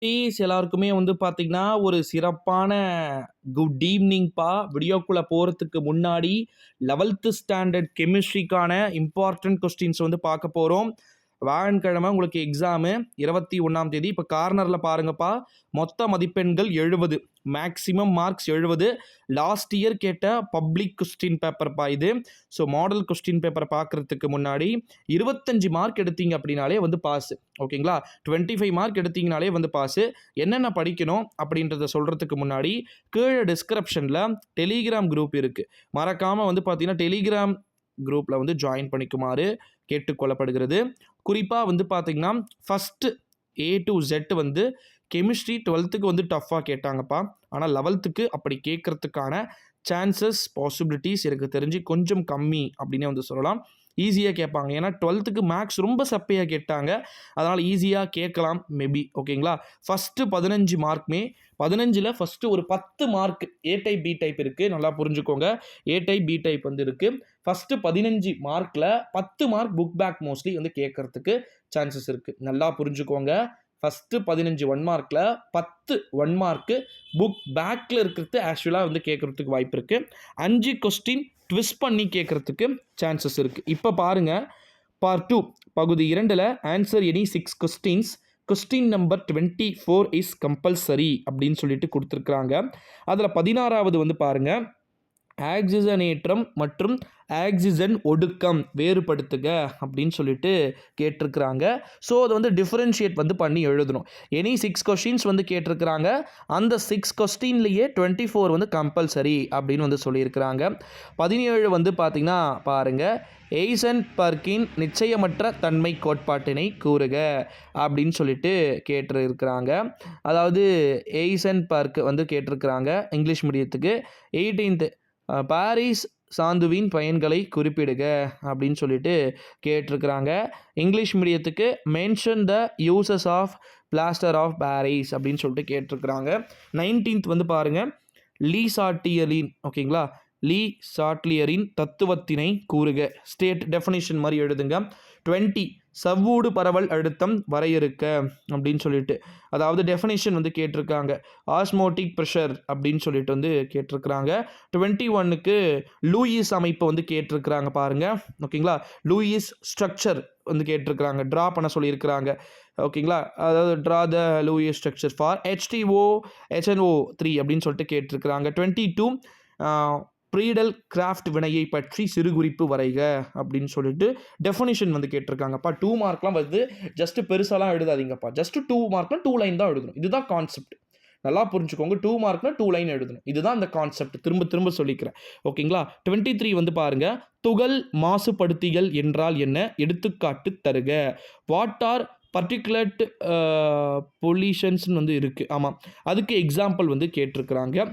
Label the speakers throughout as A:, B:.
A: எல்லாருக்குமே வந்து பார்த்தீங்கன்னா, ஒரு சிறப்பான குட் ஈவ்னிங்ப்பா. வீடியோக்குள்ள போறதுக்கு முன்னாடி 11th ஸ்டாண்டர்ட் கெமிஸ்ட்ரிக்கான இம்பார்ட்டன்ட் கொஸ்டின்ஸ் வந்து பார்க்க போறோம். வியாழக்கிழமை உங்களுக்கு எக்ஸாமு 21ஆம் தேதி. இப்போ கார்னர்ல பாருங்கப்பா. மொத்த மதிப்பெண்கள் 70. Maximum marks 70. லாஸ்ட் இயர் கேட்ட பப்ளிக் கொஸ்டின் பேப்பர்ப்பா இது. ஸோ மாடல் கொஸ்டின் பேப்பரை பார்க்கறதுக்கு முன்னாடி 25 மார்க் எடுத்தீங்க அப்படின்னாலே வந்து பாஸ். ஓகேங்களா? 25 மார்க் எடுத்தீங்கனாலே வந்து பாஸ். என்னென்ன படிக்கணும் அப்படின்றத சொல்றதுக்கு முன்னாடி கீழே டிஸ்கிரிப்ஷன்ல டெலிகிராம் குரூப் இருக்கு. மறக்காம வந்து பார்த்தீங்கன்னா டெலிகிராம் குரூப்ல வந்து ஜாயின் பண்ணிக்குமாறு கேட்டுக்கொள்ளப்படுகிறது. குறிப்பாக வந்து பார்த்தீங்கன்னா ஃபஸ்ட்டு A to Z வந்து கெமிஸ்ட்ரி 12க்கு வந்து டஃப்பாக கேட்டாங்கப்பா. ஆனால் 11க்கு அப்படி கேட்கறதுக்கான சான்சஸ் பாசிபிலிட்டிஸ் எனக்கு தெரிஞ்சு கொஞ்சம் கம்மி அப்படின்னே வந்து சொல்லலாம். ஈஸியாக கேட்பாங்க. ஏன்னா 12க்கு மேக்ஸ் ரொம்ப சப்பையாக கேட்டாங்க. அதனால் ஈஸியாக கேட்கலாம் மேபி. ஓகேங்களா? ஃபஸ்ட்டு 15 மார்க்குமே 15ல் ஃபஸ்ட்டு ஒரு 10 மார்க் ஏ டைப் பி டைப் இருக்குது. நல்லா புரிஞ்சுக்கோங்க. ஏ டைப் பி டைப் வந்து இருக்குது. ஃபஸ்ட்டு 15 மார்க்கில் 10 மார்க் புக் பேக் மோஸ்ட்லி வந்து கேட்கறதுக்கு சான்சஸ் இருக்குது. நல்லா புரிஞ்சுக்கோங்க. ஃபஸ்ட்டு 15 1 மார்க்கில் 10 1 மார்க்கு புக் பேக்கில் இருக்கிறது ஆக்சுவலாக வந்து கேட்குறதுக்கு வாய்ப்பு இருக்குது. 5 கொஸ்டின் ட்விஸ்ட் பண்ணி கேட்குறதுக்கு சான்சஸ் இருக்குது. இப்போ பாருங்கள், பார்ட் 2 பகுதி 2ல் answer any 6 questions. Question number 24 is compulsory அப்படின்னு சொல்லிட்டு கொடுத்துருக்குறாங்க. அதில் 16வது வந்து பாருங்கள், ஆக்சிஜனேற்றம் மற்றும் ஆக்சிஜன் ஒடுக்கம் வேறுபடுத்துக அப்படின்னு சொல்லிட்டு கேட்டிருக்கிறாங்க. ஸோ அதை வந்து டிஃபரன்ஷியேட் வந்து பண்ணி எழுதணும். எனி 6 கொஸ்டின்ஸ் வந்து கேட்டிருக்கிறாங்க. அந்த 6 கொஸ்டின்லேயே 24 வந்து கம்பல்சரி அப்படின்னு வந்து சொல்லியிருக்கிறாங்க. 17 வந்து பார்த்திங்கன்னா பாருங்கள், எய்சன்பர்க்கின் நிச்சயமற்ற தன்மை கோட்பாட்டினை கூறுக அப்படின்னு சொல்லிட்டு கேட்டிருக்கிறாங்க. அதாவது எய்சன்பர்க் வந்து கேட்டிருக்கிறாங்க இங்கிலீஷ் மீடியத்துக்கு. 18th பாரிஸ் சாந்துவின் பயன்களை குறிப்பிடுக அப்படின்னு சொல்லிட்டு கேட்டிருக்கிறாங்க. இங்கிலீஷ் மீடியத்துக்கு mention the uses of plaster of Paris அப்படின்னு சொல்லிட்டு கேட்டிருக்கிறாங்க. 19th வந்து பாருங்கள், லீ சாட்டியலின் ஓகேங்களா, லீ சாட்லியரின் தத்துவத்தினை கூறுக. ஸ்டேட் டெஃபினிஷன் மாதிரி எழுதுங்க. 20 சவ்வூடு பரவல் அழுத்தம் வரையறுக்க அப்படின்னு சொல்லிட்டு, அதாவது டெஃபினிஷன் வந்து கேட்டிருக்காங்க. ஆஸ்மோட்டிக் ப்ரெஷர் அப்படின்னு சொல்லிட்டு வந்து கேட்டிருக்கிறாங்க. 21க்கு லூயிஸ் அமைப்பு வந்து கேட்டிருக்கிறாங்க பாருங்கள். ஓகேங்களா, லூயிஸ் ஸ்ட்ரக்சர் வந்து கேட்டிருக்கிறாங்க, ட்ரா பண்ண சொல்லியிருக்கிறாங்க. ஓகேங்களா, அதாவது draw the Lewis structure for H2O HNO3 அப்படின்னு சொல்லிட்டு கேட்டிருக்கிறாங்க. 22 ப்ரீடல் கிராஃப்ட் வினையை பற்றி சிறு குறிப்பு வரைக அப்படின்னு சொல்லிட்டு டெஃபினிஷன் வந்து கேட்டிருக்காங்கப்பா. 2 மார்க்லாம் வந்து ஜஸ்ட்டு பெருசாலாம் எழுதாதீங்கப்பா. ஜஸ்ட்டு 2 மார்க்னால் 2 லைன் தான் எழுதணும். இதுதான் கான்செப்ட். நல்லா புரிஞ்சுக்கோங்க. 2 மார்க்னால் 2 லைன் எழுதணும். இதுதான் அந்த கான்செப்ட். திரும்ப திரும்ப சொல்லிக்கிறேன். ஓகேங்களா. 23 வந்து பாருங்கள், துகள் மாசுபடுத்திகள் என்றால் என்ன, எடுத்துக்காட்டு தருக. வாட் ஆர் பர்டிகுலட் பொல்யூஷன்ஸ்னு வந்து இருக்குது. ஆமாம், அதுக்கு எக்ஸாம்பிள் வந்து கேட்டிருக்கிறாங்க.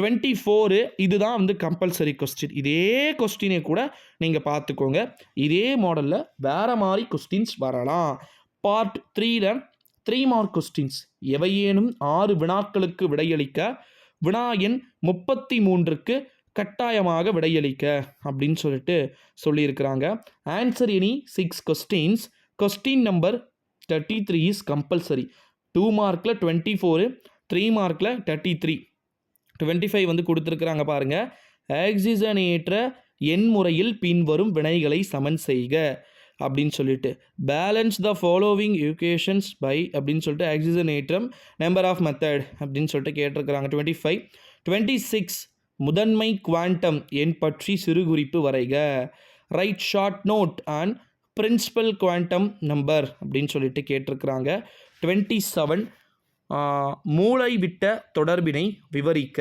A: 24 இதுதான் வந்து கம்பல்சரி கொஸ்டின். இதே கொஸ்டினை கூட நீங்கள் பார்த்துக்கோங்க. இதே மாடலில் வேறு மாதிரி கொஸ்டின்ஸ் வரலாம். பார்ட் 3ல் 3 மார்க் கொஸ்டின்ஸ் எவையேனும் 6 வினாக்களுக்கு விடையளிக்க, வினா எண் 33க்கு கட்டாயமாக விடையளிக்க அப்படின்னு சொல்லிட்டு சொல்லியிருக்கிறாங்க. Answer any 6 questions. Question number 33 is compulsory. 2 மார்க்கில் 24, 3 மார்க்கில் 33, 25 வந்து கொடுத்துருக்குறாங்க பாருங்கள். ஆக்சிஜனேற்ற எண் முறையில் பின்வரும் வினைகளை சமன் செய்க அப்படின்னு சொல்லிட்டு, balance the following equations by அப்படின்னு சொல்லிட்டு ஆக்சிஜனேற்றம் நம்பர் ஆஃப் மெத்தட் அப்படின்னு சொல்லிட்டு கேட்டிருக்கிறாங்க. 25, 26 முதன்மை குவாண்டம் எண் பற்றி சிறு குறிப்பு வரைக. Write short note and principal quantum number அப்படின்னு சொல்லிட்டு கேட்டிருக்கிறாங்க. 27 மூளை விட்ட தொடர்பினை விவரிக்க.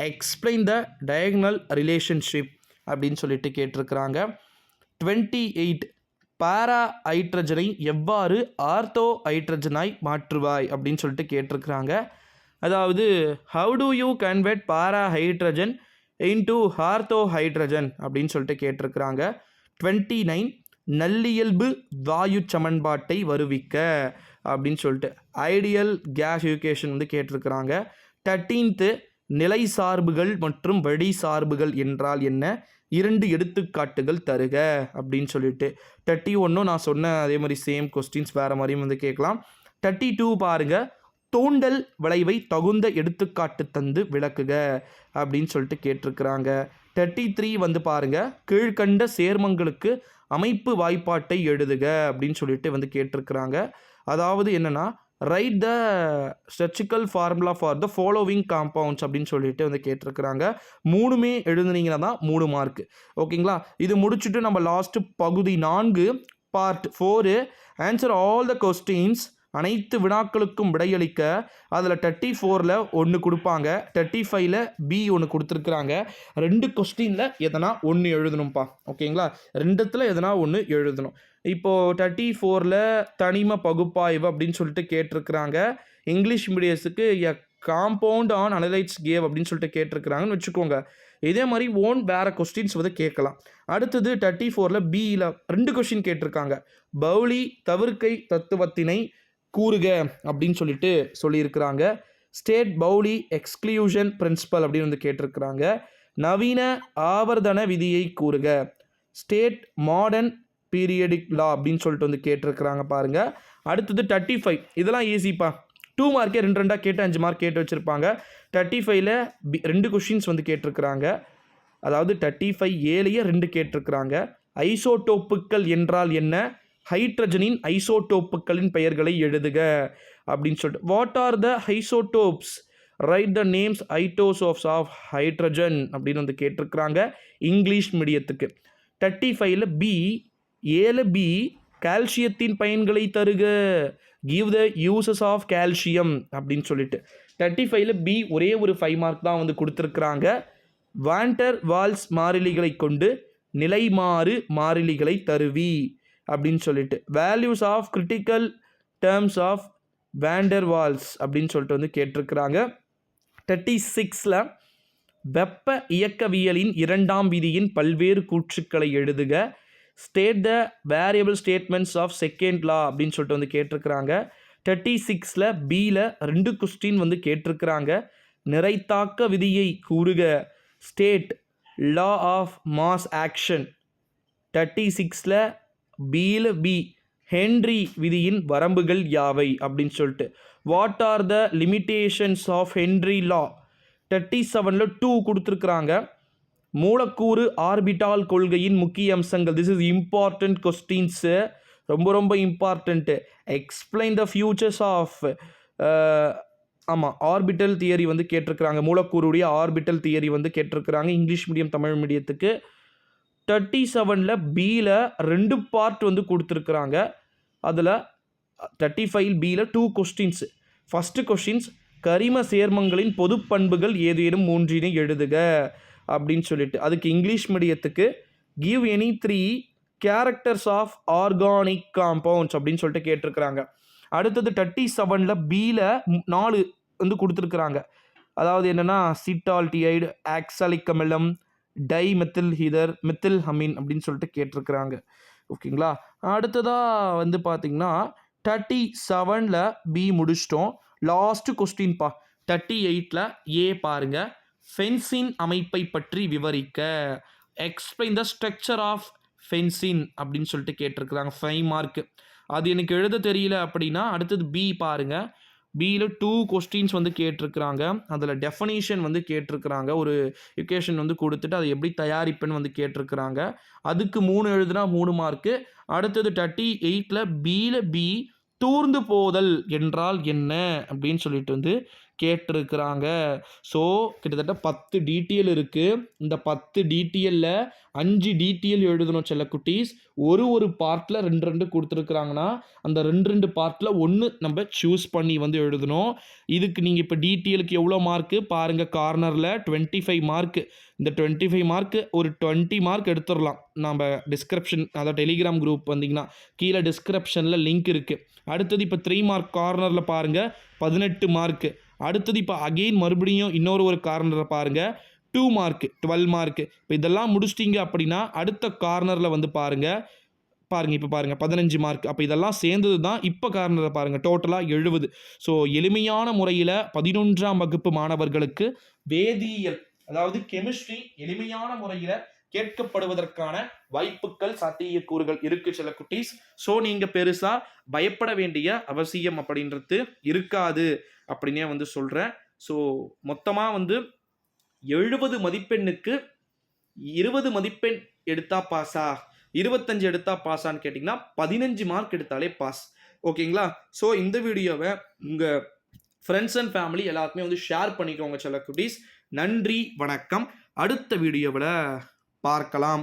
A: எக்ஸ்பிளைன் த டயகனல் ரிலேஷன்ஷிப் அப்படின்னு சொல்லிட்டு கேட்டிருக்கிறாங்க. 28 பாரா ஹைட்ரஜனை எவ்வாறு ஆர்த்தோ ஹைட்ரஜனாய் மாற்றுவாய் அப்படின்னு சொல்லிட்டு கேட்டிருக்கிறாங்க. அதாவது how to you convert para hydrogen into ortho hydrogen அப்படின்னு சொல்லிட்டு கேட்டிருக்கிறாங்க. 29 நல்லியல்பு வாயு சமன்பாட்டை வருவிக்க அப்படின்னு சொல்லிட்டு ஐடியல் கேஸ் ஈக்குவேஷன் வந்து கேட்டிருக்கிறாங்க. 13th நிலை சார்புகள் மற்றும் வழி சார்புகள் என்றால் என்ன, 2 எடுத்துக்காட்டுகள் தருக அப்படின்னு சொல்லிட்டு. 31 நான் சொன்ன அதே மாதிரி சேம் கொஸ்டின்ஸ் வேறு மாதிரியும் வந்து கேட்கலாம். 32 பாருங்கள், தூண்டல் விளைவை தகுந்த எடுத்துக்காட்டு தந்து விளக்குக அப்படின்னு சொல்லிட்டு கேட்டிருக்கிறாங்க. 33 வந்து பாருங்க, கீழ்கண்ட சேர்மங்களுக்கு அமைப்பு வாய்ப்பாட்டை எழுதுக அப்படின்னு சொல்லிட்டு வந்து கேட்டிருக்கிறாங்க. அதாவது என்னன்னா, write the structural formula for the following compounds அப்படின்னு சொல்லிட்டு வந்து கேட்டிருக்கிறாங்க. 3மே எழுதுனீங்கன்னா தான் 3 மார்க். ஓகேங்களா? இது முடிச்சுட்டு நம்ம லாஸ்ட் பகுதி 4 part 4 answer all the questions, அனைத்து வினாக்களுக்கும் விடையளிக்க. அதில் 34ல் 1 கொடுப்பாங்க, 35ல் பி 1 கொடுத்துருக்குறாங்க. 2 கொஸ்டினில் எதனா 1 எழுதணும்ப்பா. ஓகேங்களா? 2த்தில் எதனா 1 எழுதணும். இப்போது 34ல் தனிம பகுப்பாய்வு அப்படின்னு சொல்லிட்டு கேட்டிருக்கிறாங்க. இங்கிலீஷ் மீடியத்துக்கு a compound on analysis gave அப்படின்னு சொல்லிட்டு கேட்டிருக்கிறாங்கன்னு வச்சுக்கோங்க. இதே மாதிரி வேறு கொஸ்டின்ஸ் வந்து கேட்கலாம். அடுத்தது 34ல் பியில் 2 கொஸ்டின் கேட்டிருக்காங்க. பவுலி தவிர்க்கை தத்துவத்தினை கூறுக அப்படின்னு சொல்லிட்டு சொல்லியிருக்கிறாங்க. ஸ்டேட் பவுலி எக்ஸ்க்ளூஷன் பிரின்சிபல் அப்படின்னு வந்து கேட்டிருக்கிறாங்க. நவீன ஆவர்த்தன விதியை கூறுக. ஸ்டேட் மாடர்ன் பீரியடிக் லா அப்படின்னு சொல்லிட்டு வந்து கேட்டிருக்கிறாங்க பாருங்க. அடுத்தது 35 இதெல்லாம் ஈஸிப்பா. 2 மார்க்கே 2 கேட்டு 5 மார்க் கேட்டு வச்சுருப்பாங்க. 35ல் 2 கொஷின்ஸ் வந்து கேட்டிருக்கிறாங்க. அதாவது 35 ஏழையே 2 கேட்டிருக்கிறாங்க. ஐசோடோப்புக்கள் என்றால் என்ன, ஹைட்ரஜனின் ஐசோடோப்புக்களின் பெயர்களை எழுதுக அப்படின்னு சொல்லிட்டு. What are the isotopes, write the names isotopes of hydrogen அப்படின்னு வந்து கேட்டிருக்கிறாங்க இங்கிலீஷ் மீடியத்துக்கு. 35ல் பி 7 கால்சியத்தின் பயன்களை தருக, give the uses of calcium அப்படின்னு சொல்லிட்டு. 35ல் பி ஒரே ஒரு 5 மார்க் தான் வந்து கொடுத்துருக்குறாங்க. வாண்டர் வால்ஸ் மாறிலிகளை கொண்டு நிலைமாறு மாறிலிகளை தருவி அப்படின்னு சொல்லிட்டு. Values of critical terms of van der Waals அப்படின்னு சொல்லிட்டு வந்து கேட்டிருக்கிறாங்க. 36ல் வெப்ப இயக்கவியலின் 2ஆம் விதியின் பல்வேறு கூற்றுக்களை எழுதுக. State the variable statements of second law அப்படின்னு சொல்லிட்டு வந்து கேட்டிருக்கிறாங்க. 36ல் பியில் 2 கொஸ்டின் வந்து கேட்டிருக்கிறாங்க. நிறைத்தாக்க விதியை கூறுக. State law of mass action. 36ல் பியில் பி ஹென்றி விதியின் வரம்புகள் யாவை அப்படின்னு சொல்லிட்டு. What are the limitations of Henry law. 37ல் 2 கொடுத்துருக்குறாங்க. மூலக்கூறு ஆர்பிட்டால் கொள்கையின் முக்கிய அம்சங்கள். திஸ் இஸ் இம்பார்ட்டண்ட் கொஸ்டின்ஸு, ரொம்ப ரொம்ப important. Explain the features of orbital theory வந்து கேட்டிருக்கிறாங்க. மூலக்கூறுடைய ஆர்பிட்டல் தியரி வந்து கேட்டிருக்கிறாங்க இங்கிலீஷ் மீடியம் தமிழ் மீடியத்துக்கு. 37ல் பியில் 2 பார்ட் வந்து கொடுத்துருக்குறாங்க. அதில் 35 பியில் 2 கொஸ்டின்ஸு. ஃபஸ்ட்டு கொஸ்டின்ஸ், கரிம சேர்மங்களின் பொது பண்புகள் ஏதேனும் 3 எழுதுக அப்படின்னு சொல்லிட்டு. அதுக்கு இங்கிலீஷ் மீடியத்துக்கு give any 3 characters of organic compounds அப்படின்னு சொல்லிட்டு கேட்டிருக்கிறாங்க. அடுத்தது 37ல் பியில் 4 வந்து கொடுத்துருக்குறாங்க. அதாவது என்னென்னா சிட்டால்டிஐடு, ஆக்சாலிக் அமிலம், டைமெத்தில் ஹீதர், மெத்தில் ஹமீன் அப்படின்னு சொல்லிட்டு கேட்டிருக்கிறாங்க. ஓகேங்களா? அடுத்ததாக வந்து பார்த்திங்கன்னா 37ல் பி முடிச்சிட்டோம். லாஸ்ட்டு கொஸ்டின்ப்பா 38ல் ஏ பாருங்க. ஃபென்சின் அமைப்பை பற்றி விவரிக்க. எக்ஸ்பிளைன் த ஸ்ட்ரக்சர் ஆஃப் ஃபென்சின் அப்படின்னு சொல்லிட்டு கேட்டிருக்கிறாங்க. 5 மார்க்கு. அது எனக்கு எழுத தெரியல அப்படின்னா அடுத்தது பி பாருங்கள். பியில் 2 கொஸ்டின்ஸ் வந்து கேட்டிருக்கிறாங்க. அதில் டெஃபனிஷன் வந்து கேட்டிருக்கிறாங்க. ஒரு எக்வேஷன் வந்து கொடுத்துட்டு அதை எப்படி தயாரிப்புன்னு வந்து கேட்டிருக்கிறாங்க. அதுக்கு 3 எழுதுனா 3 மார்க்கு. அடுத்தது 38ல் பியில் பி தூர்ந்து போதல் என்றால் என்ன அப்படின்னு சொல்லிட்டு வந்து கேட்டிருக்கிறாங்க. ஸோ கிட்டத்தட்ட 10 டீட்டெயில் இருக்குது. இந்த 10 டீட்டெயிலில் 5 டீட்டெயில் எழுதணும் செல்லக்குட்டீஸ். ஒரு பார்ட்டில் 2 கொடுத்துருக்குறாங்கன்னா அந்த 2 பார்ட்டில் 1 நம்ம சூஸ் பண்ணி வந்து எழுதணும். இதுக்கு நீங்கள் இப்போ டீட்டெயிலுக்கு எவ்வளோ மார்க்கு பாருங்கள். கார்னரில் 25 மார்க்கு. இந்த 25 மார்க்கு ஒரு 20 மார்க் எடுத்துடலாம். நம்ம டிஸ்கிரிப்ஷன், அதாவது டெலிகிராம் குரூப் வந்தீங்கன்னா கீழே டிஸ்கிரிப்ஷனில் லிங்க் இருக்குது. அடுத்தது இப்போ 3 மார்க் கார்னரில் பாருங்கள் 18 மார்க்கு. அடுத்தது இப்போ அகெயின் மறுபடியும் இன்னொரு கார்னரில் பாருங்கள் 2 மார்க்கு 12 மார்க்கு. இப்போ இதெல்லாம் முடிச்சிட்டிங்க அப்படின்னா அடுத்த கார்னரில் வந்து பாருங்கள் இப்போ பாருங்கள் 15 மார்க். அப்போ இதெல்லாம் சேர்ந்தது தான் இப்போ கார்னரில் பாருங்கள் டோட்டலாக 70. ஸோ எளிமையான முறையில் 11ஆம் வகுப்பு மாணவர்களுக்கு வேதியியல், அதாவது கெமிஸ்ட்ரி எளிமையான முறையில் கேட்கப்படுவதற்கான வாய்ப்புகள் சாத்தியக்கூறுகள் இருக்கு சில குட்டீஸ். ஸோ நீங்கள் பெருசாக பயப்பட வேண்டிய அவசியம் அப்படின்றது இருக்காது அப்படின்னே வந்து சொல்கிறேன். ஸோ மொத்தமாக வந்து 70 மதிப்பெண்ணுக்கு 20 மதிப்பெண் எடுத்தா பாஸா, 25 எடுத்தா பாஸான்னு கேட்டிங்கன்னா 15 மார்க் எடுத்தாலே பாஸ். ஓகேங்களா? ஸோ இந்த வீடியோவை உங்கள் ஃப்ரெண்ட்ஸ் அண்ட் ஃபேமிலி எல்லாருக்குமே வந்து ஷேர் பண்ணிக்கோங்க செல்ல குட்டீஸ். நன்றி, வணக்கம். அடுத்த வீடியோவில் பார்க்கலாம்.